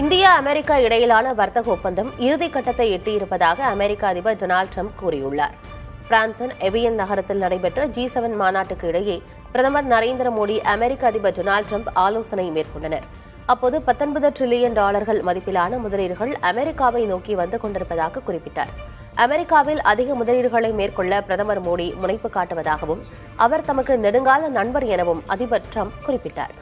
India America இடையிலான வர்த்தக ஒப்பந்தம் இறுதிக்கட்டத்தை எட்டியிருப்பதாக அமெரிக்க அதிபர் டொனால்டு டிரம்ப் கூறியுள்ளார். பிரான்சின் எவியன் நகரத்தில் நடைபெற்ற G7 மாநாட்டுக்கு இடையே பிரதமர் நரேந்திர மோடி அமெரிக்க அதிபர் டொனால்டு டிரம்ப் ஆலோசனை மேற்கொண்டனர். அப்போது $19 டிரில்லியன் மதிப்பிலான முதலீடுகள் அமெரிக்காவை நோக்கி வந்து கொண்டிருப்பதாக குறிப்பிட்டார். அமெரிக்காவில் அதிக முதலீடுகளை மேற்கொள்ள பிரதமர் மோடி முனைப்பு காட்டுவதாகவும் அவர் தமக்கு நெடுங்கால நண்பர் எனவும் அதிபர் டிரம்ப் குறிப்பிட்டார்.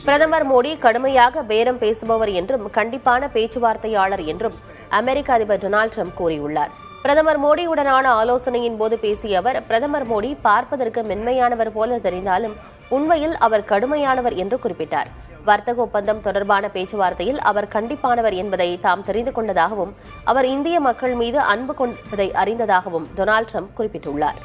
பிரதமர் மோடி கடுமையாக பேரம் பேசுபவர் என்றும் கண்டிப்பான பேச்சுவார்த்தையாளர் என்றும் அமெரிக்க அதிபர் டொனால்டு டிரம்ப் கூறியுள்ளார். பிரதமர் மோடியுடனான ஆலோசனையின் போது பேசிய அவர், பிரதமர் மோடி பார்ப்பதற்கு மென்மையானவர் போல தெரிந்தாலும் உண்மையில் அவர் கடுமையானவர் என்று குறிப்பிட்டார். வர்த்தக ஒப்பந்தம் தொடர்பான பேச்சுவார்த்தையில் அவர் கண்டிப்பானவர் என்பதை தாம் தெரிந்து கொண்டதாகவும் அவர் இந்திய மக்கள் மீது அன்பு கொண்டதை அறிந்ததாகவும் டொனால்டு டிரம்ப் குறிப்பிட்டுள்ளார்.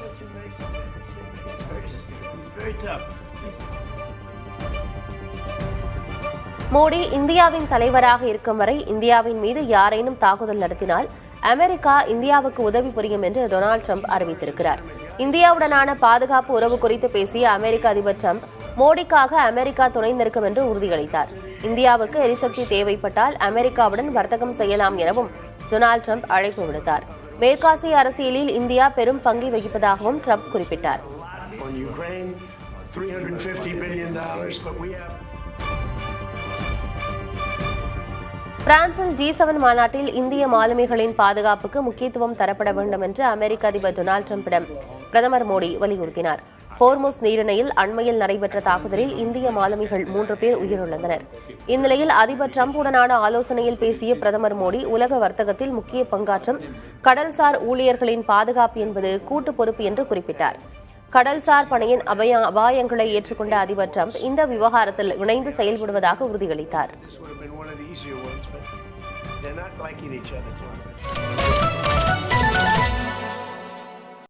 மோடி இந்தியாவின் தலைவராக இருக்கும் வரை இந்தியாவின் மீது யாரேனும் தாக்குதல் நடத்தினால் அமெரிக்கா இந்தியாவுக்கு உதவி புரியும் என்று டொனால்டு டிரம்ப் அறிவித்திருக்கிறார். இந்தியாவுடனான பாதுகாப்பு உறவு குறித்து பேசிய அமெரிக்க அதிபர் டிரம்ப், மோடிக்காக அமெரிக்கா துணை நிற்கும் என்று உறுதியளித்தார். இந்தியாவுக்கு எரிசக்தி தேவைப்பட்டால் அமெரிக்காவுடன் வர்த்தகம் செய்யலாம் எனவும் டொனால்டு டிரம்ப் அழைப்பு விடுத்தார். மேற்காசிய அரசியலில் இந்தியா பெரும் பங்கை வகிப்பதாகவும் டிரம்ப் குறிப்பிட்டார். பிரான்சில் G7 மாநாட்டில் இந்திய மாலுமிகளின் பாதுகாப்புக்கு முக்கியத்துவம் தரப்பட வேண்டும் என்று அமெரிக்க அதிபர் டொனால்டு டிரம்பிடம் பிரதமர் மோடி வலியுறுத்தினார். ஹோர்முஸ் நீரிணையில் அண்மையில் நடைபெற்ற தாக்குதலில் இந்திய மாலுமிகள் 3 பேர் உயிரிழந்தனர். இந்நிலையில் அதிபர் டிரம்புடனான ஆலோசனையில் பேசிய பிரதமர் மோடி, உலக வர்த்தகத்தில் முக்கிய பங்காற்றும் கடல்சார் ஊழியர்களின் பாதுகாப்பு என்பது கூட்டு பொறுப்பு என்று குறிப்பிட்டார். கடல்சார் பணியின் அபாயங்களை ஏற்றுக்கொண்ட அதிபர் டிரம்ப் இந்த விவகாரத்தில் இணைந்து செயல்படுவதாக உறுதியளித்தார். They're not liking each other too much.